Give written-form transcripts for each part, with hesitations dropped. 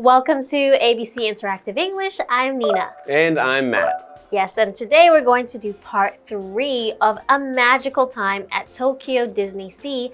Welcome to ABC Interactive English. I'm Nina. And I'm Matt. Yes, and today we're going to do part 3 of A Magical Time at Tokyo DisneySea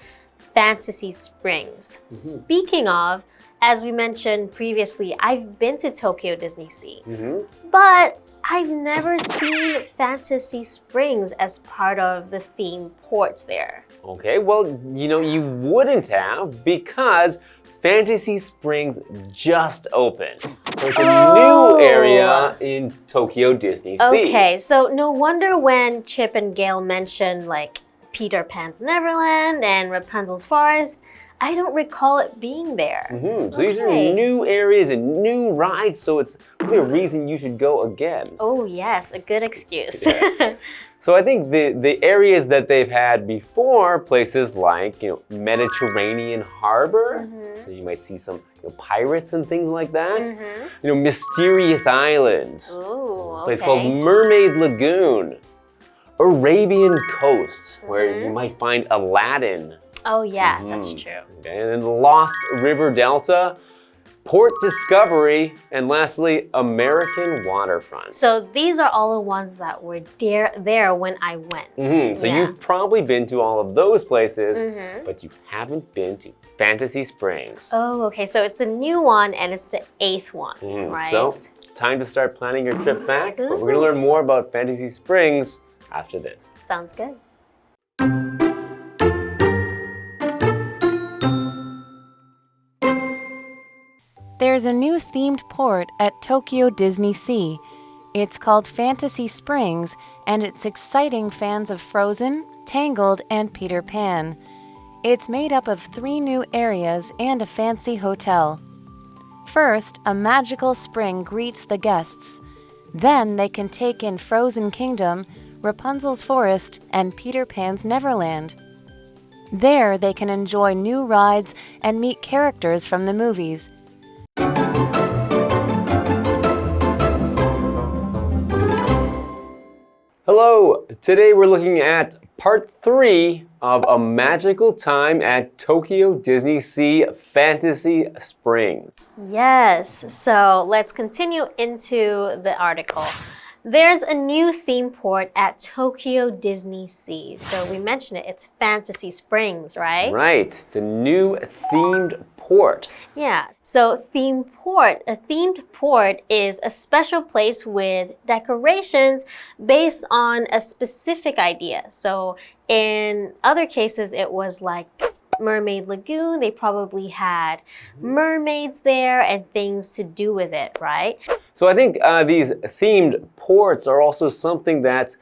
Fantasy Springs. Speaking of, as we mentioned previously, I've been to Tokyo DisneySea, but I've never seen Fantasy Springs as part of the theme ports there. Okay, well, you wouldn't have because Fantasy Springs just opened. So it's a new area in Tokyo DisneySea. Okay, so no wonder when Chip and Gail mentioned like Peter Pan's Neverland and Rapunzel's Forest, I don't recall it being there. So these are new areas and new rides, so it's probably a reason you should go again. Oh yes, a good excuse. Yes. So I think the areas that they've had before, places like Mediterranean Harbor, so you might see some pirates and things like that. Mysterious Island, Ooh, a place called Mermaid Lagoon, Arabian Coast, where you might find Aladdin. Oh yeah, that's true. Okay, and then the Lost River Delta, Port Discovery, and lastly, American Waterfront. So these are all the ones that were there when I went. So you've probably been to all of those places, but you haven't been to Fantasy Springs. Oh, okay, so it's a new one and it's the 8th one, right? So, time to start planning your trip back, but we're going to learn more about Fantasy Springs after this. Sounds good. There's a new themed port at Tokyo DisneySea. It's called Fantasy Springs, and it's exciting fans of Frozen, Tangled, and Peter Pan. It's made up of 3 new areas and a fancy hotel. First, a magical spring greets the guests. Then they can take in Frozen Kingdom, Rapunzel's Forest, and Peter Pan's Neverland. There, they can enjoy new rides and meet characters from the movies. Hello! Today we're looking at part 3 of A Magical Time at Tokyo DisneySea Fantasy Springs. Yes, so let's continue into the article. There's a new theme port at Tokyo DisneySea. So we mentioned it, it's Fantasy Springs, right? Right, the new themed port. Yeah, so a themed port is a special place with decorations based on a specific idea. So in other cases, it was like Mermaid Lagoon. They probably had mermaids there and things to do with it, right? So I think these themed ports are also something that's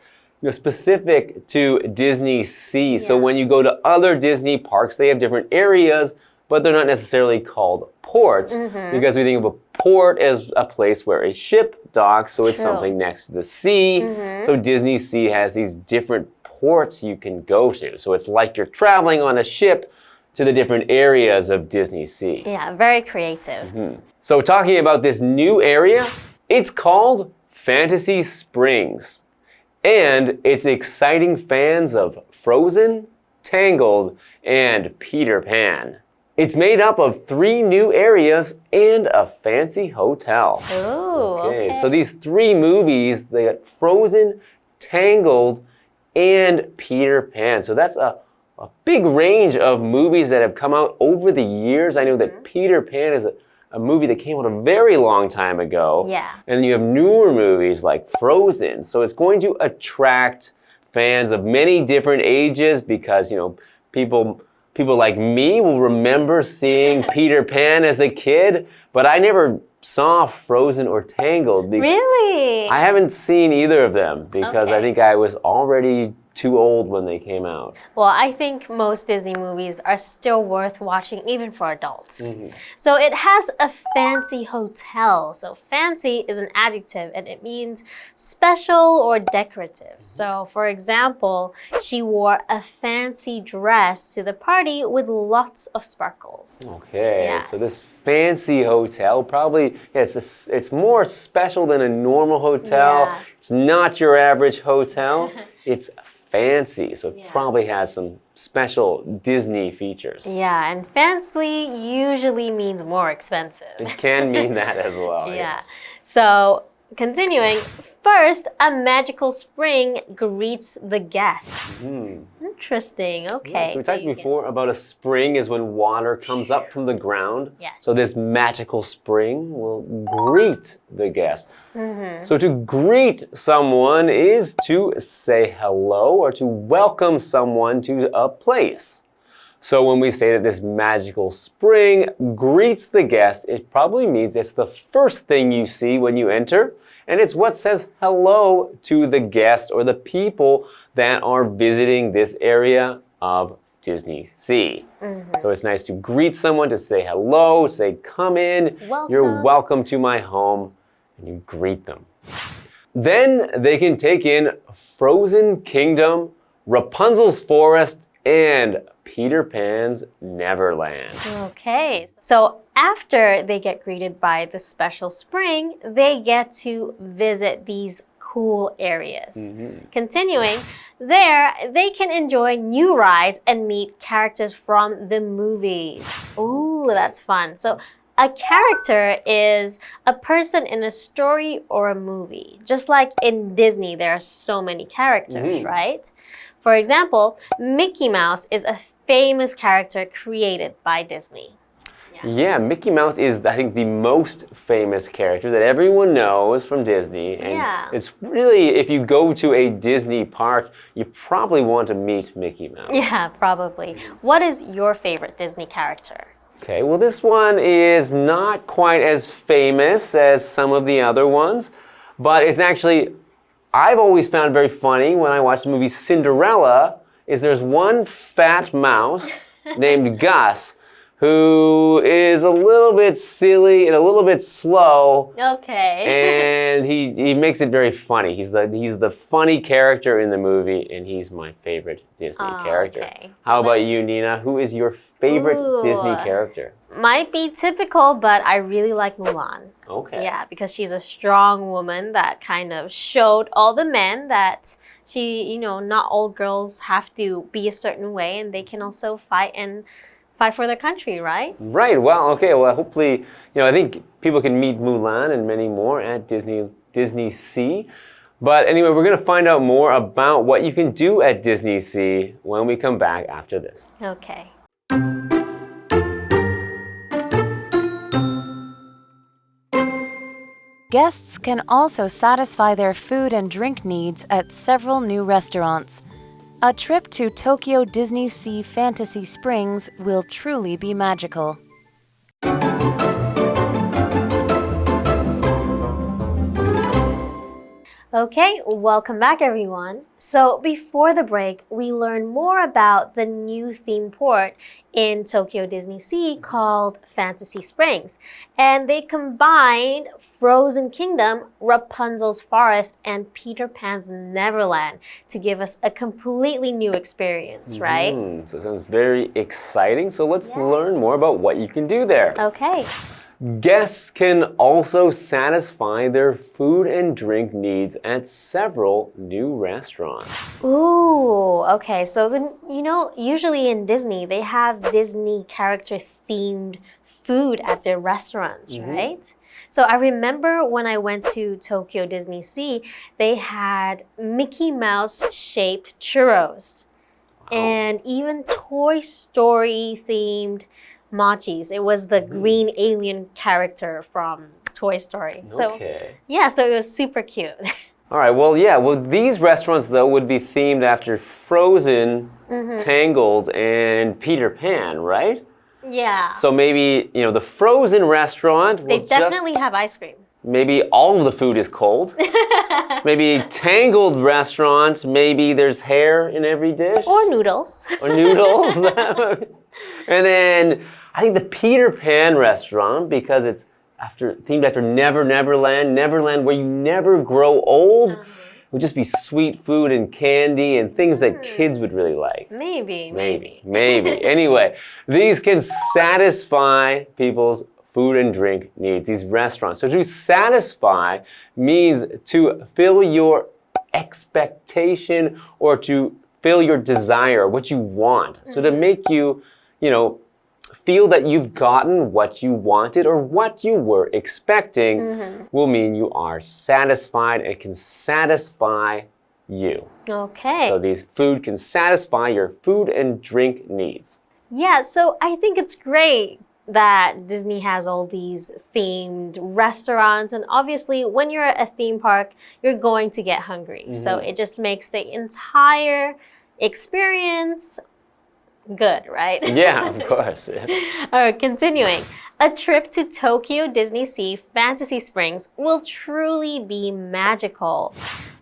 specific to DisneySea. So when you go to other Disney parks, they have different areas, but they're not necessarily called ports because we think of a port as a place where a ship docks, so it's something next to the sea. So DisneySea has these different ports you can go to. So it's like you're traveling on a ship to the different areas of DisneySea. Yeah, very creative. So talking about this new area, it's called Fantasy Springs. And it's exciting fans of Frozen, Tangled, and Peter Pan. It's made up of 3 new areas and a fancy hotel. Ooh, okay. So these 3 movies, they got Frozen, Tangled, and Peter Pan. So that's a big range of movies that have come out over the years. I know that Peter Pan is a movie that came out a very long time ago. Yeah. And you have newer movies like Frozen. So it's going to attract fans of many different ages because, people like me will remember seeing Peter Pan as a kid, but I never saw Frozen or Tangled. Really? I haven't seen either of them because I think I was already too old when they came out. Well, I think most Disney movies are still worth watching even for adults. So it has a fancy hotel. So fancy is an adjective and it means special or decorative. So for example, she wore a fancy dress to the party with lots of sparkles. Okay, so this fancy hotel. Probably, yeah, it's more special than a normal hotel. Yeah. It's not your average hotel. It's fancy, so it probably has some special Disney features. Yeah, and fancy usually means more expensive. It can mean that as well. Yeah. Yes. So, continuing, first, a magical spring greets the guests. Interesting. Okay. Yeah, so we talked before about a spring is when water comes up from the ground. Yes. So this magical spring will greet the guest. So to greet someone is to say hello or to welcome someone to a place. So when we say that this magical spring greets the guest, it probably means it's the first thing you see when you enter, and it's what says hello to the guest or the people that are visiting this area of DisneySea. So it's nice to greet someone, to say hello, say come in, you're welcome to my home, and you greet them. Then they can take in Frozen Kingdom, Rapunzel's Forest, and Peter Pan's Neverland. Okay, so after they get greeted by the special spring, they get to visit these cool areas. Continuing, there they can enjoy new rides and meet characters from the movies. Ooh, that's fun. So a character is a person in a story or a movie. Just like in Disney, there are so many characters, right? For example, Mickey Mouse is a famous character created by Disney. Yeah, Mickey Mouse is, I think, the most famous character that everyone knows from Disney. And it's really, if you go to a Disney park, you probably want to meet Mickey Mouse. Yeah, probably. What is your favorite Disney character? Okay, well, this one is not quite as famous as some of the other ones, but it's actually, I've always found very funny when I watch the movie Cinderella, is there's one fat mouse named Gus who is a little bit silly and a little bit slow. Okay. And he makes it very funny. He's the funny character in the movie, and he's my favorite Disney character. Okay. How about you, Nina? Who is your favorite Disney character? Might be typical, but I really like Mulan. Okay. Yeah, because she's a strong woman that kind of showed all the men that not all girls have to be a certain way, and they can also fight for their country, right? Right. Well, okay. Well, hopefully, I think people can meet Mulan and many more at DisneySea. But anyway, we're going to find out more about what you can do at DisneySea when we come back after this. Okay. Guests can also satisfy their food and drink needs at several new restaurants. A trip to Tokyo DisneySea Fantasy Springs will truly be magical. Okay, welcome back everyone. So before the break, we learned more about the new theme port in Tokyo DisneySea called Fantasy Springs. And they combined Frozen Kingdom, Rapunzel's Forest, and Peter Pan's Neverland to give us a completely new experience, right? So it sounds very exciting. So let's learn more about what you can do there. Okay. Guests can also satisfy their food and drink needs at several new restaurants. Ooh, okay. So then, usually in Disney, they have Disney character themed food at their restaurants, right? So I remember when I went to Tokyo DisneySea, they had Mickey Mouse shaped churros and even Toy Story themed mochis. It was the green alien character from Toy Story. Okay. So it was super cute. All right, well, these restaurants, though, would be themed after Frozen, Tangled, and Peter Pan, right? Yeah. So maybe, the Frozen restaurant They definitely have ice cream. Maybe all of the food is cold. Maybe Tangled restaurant, maybe there's hair in every dish. Or noodles. Or noodles. And then I think the Peter Pan restaurant, because it's themed after Neverland, where you never grow old. It would just be sweet food and candy and things that kids would really like. Maybe. Anyway, these can satisfy people's food and drink needs, these restaurants. So to satisfy means to fill your expectation or to fill your desire, what you want. So to make you, feel that you've gotten what you wanted or what you were expecting will mean you are satisfied and can satisfy you. Okay. So these food can satisfy your food and drink needs. Yeah, so I think it's great that Disney has all these themed restaurants, and obviously when you're at a theme park, you're going to get hungry. So it just makes the entire experience good, right? Yeah, of course. All right, continuing. A trip to Tokyo DisneySea Fantasy Springs will truly be magical.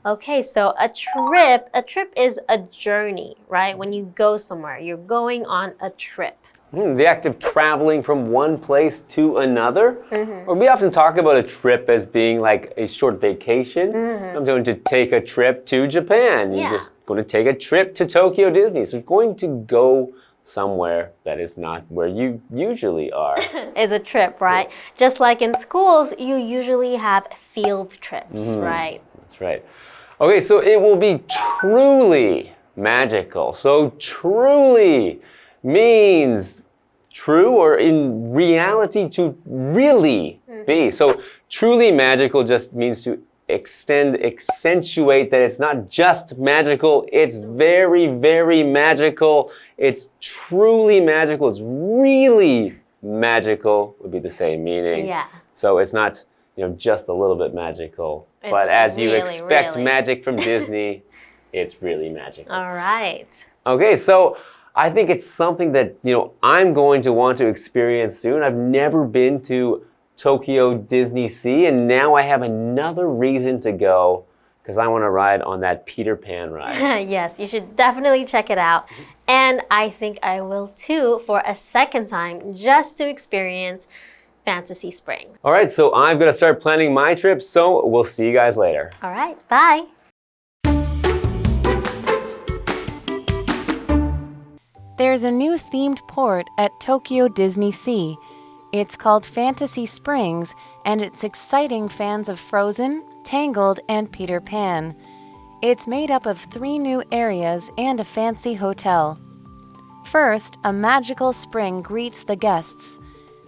Okay, so a trip is a journey, right? When you go somewhere, you're going on a trip. The act of traveling from one place to another. Or we often talk about a trip as being like a short vacation. I'm going to take a trip to Japan. You're just going to take a trip to Tokyo Disney. So you're going to go somewhere that is not where you usually are. Is a trip, right? Just like in schools, you usually have field trips, right? That's right. Okay, so it will be truly magical. So truly means true or in reality to really be. So truly magical just means to accentuate that it's not just magical, it's very, very magical. It's truly magical. It's really magical would be the same meaning. Yeah. So it's not, just a little bit magical. But as you expect magic from Disney, it's really magical. All right. Okay, so I think it's something that, I'm going to want to experience soon. I've never been to Tokyo DisneySea, and now I have another reason to go because I want to ride on that Peter Pan ride. Yes, you should definitely check it out. And I think I will too for a second time just to experience Fantasy Springs. All right, so I'm going to start planning my trip, so we'll see you guys later. All right, bye. There's a new themed port at Tokyo DisneySea. It's called Fantasy Springs, and it's exciting fans of Frozen, Tangled, and Peter Pan. It's made up of 3 new areas and a fancy hotel. First, a magical spring greets the guests.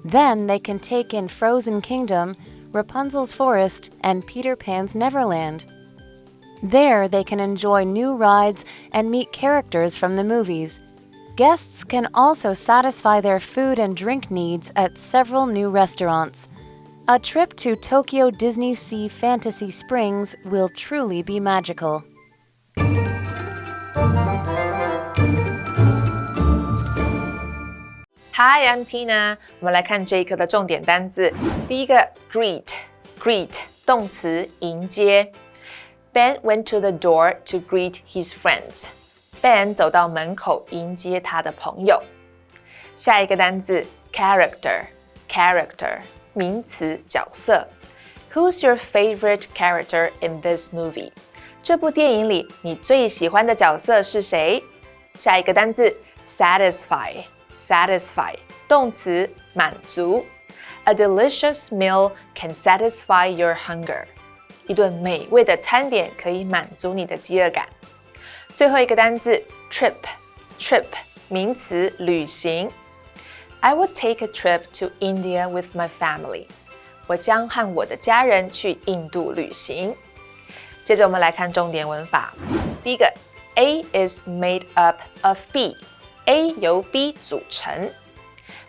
Then they can take in Frozen Kingdom, Rapunzel's Forest, and Peter Pan's Neverland. There, they can enjoy new rides and meet characters from the movies. Guests can also satisfy their food and drink needs at several new restaurants. A trip to Tokyo DisneySea Fantasy Springs will truly be magical. Hi, I'm Tina. 我们来看这一课的重点单字。第一个 greet 动词迎接。Ben went to the door to greet his friends. Ben 走到门口迎接他的朋友。下一个单字 character 名词角色。Who's your favorite character in this movie? 这部电影里你最喜欢的角色是谁？下一个单字 satisfy 动词满足。A delicious meal can satisfy your hunger. 一顿美味的餐点可以满足你的饥饿感。最后一个单字 trip 名词旅行。I would take a trip to India with my family. 我将和我的家人去印度旅行。接着我们来看重点文法。第一个 A is made up of B. A 由 B 组成。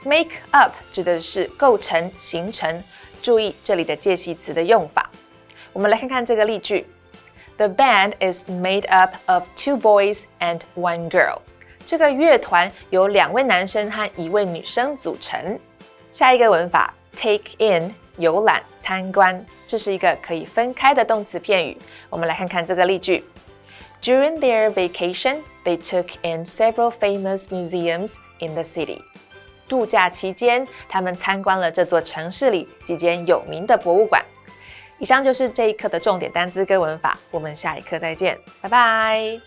Make up 指的是构成、形成。注意这里的介系词的用法。我们来看看这个例句。The band is made up of 2 boys and 1 girl. 这个乐团由2位男生和1位女生组成。下一个文法 take in 游览、参观，这是一个可以分开的动词片语。我们来看看这个例句。During their vacation, they took in several famous museums in the city. 度假期间，他们参观了这座城市里几间有名的博物馆。以上就是这一课的重点单字跟文法，我们下一课再见，拜拜。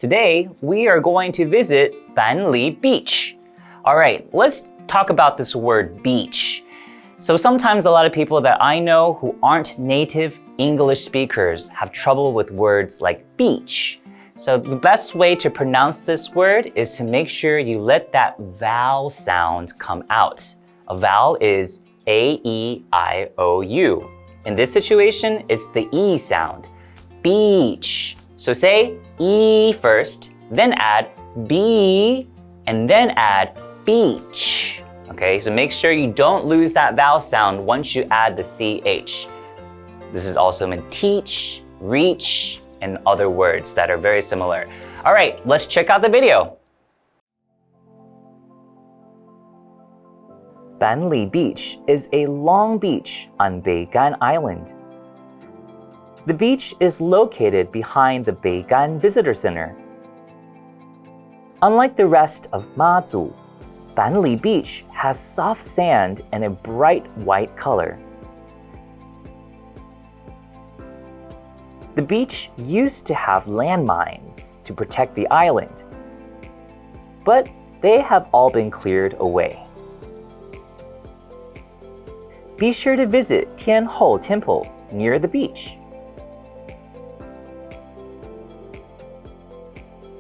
Today, we are going to visit Banli Beach. All right, let's talk about this word beach. So sometimes a lot of people that I know who aren't native English speakers have trouble with words like beach. So the best way to pronounce this word is to make sure you let that vowel sound come out. A vowel is A-E-I-O-U. In this situation, it's the E sound. Beach. So say E first, then add B, and then add beach. Okay, so make sure you don't lose that vowel sound once you add the CH. This is also in teach, reach, and other words that are very similar. All right, let's check out the video. Banli Beach is a long beach on Beigan Island. The beach is located behind the Beigan Visitor Center. Unlike the rest of Mazu, Banli Beach has soft sand and a bright white color. The beach used to have landmines to protect the island, but they have all been cleared away. Be sure to visit Tianhou Temple near the beach.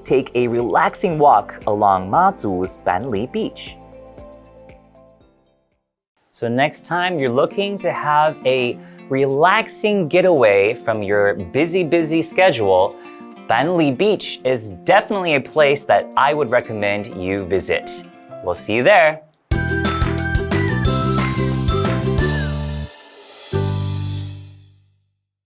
Take a relaxing walk along Mazu's Banli Beach. So next time you're looking to have a relaxing getaway from your busy schedule, Banli Beach is definitely a place that I would recommend you visit. We'll see you there.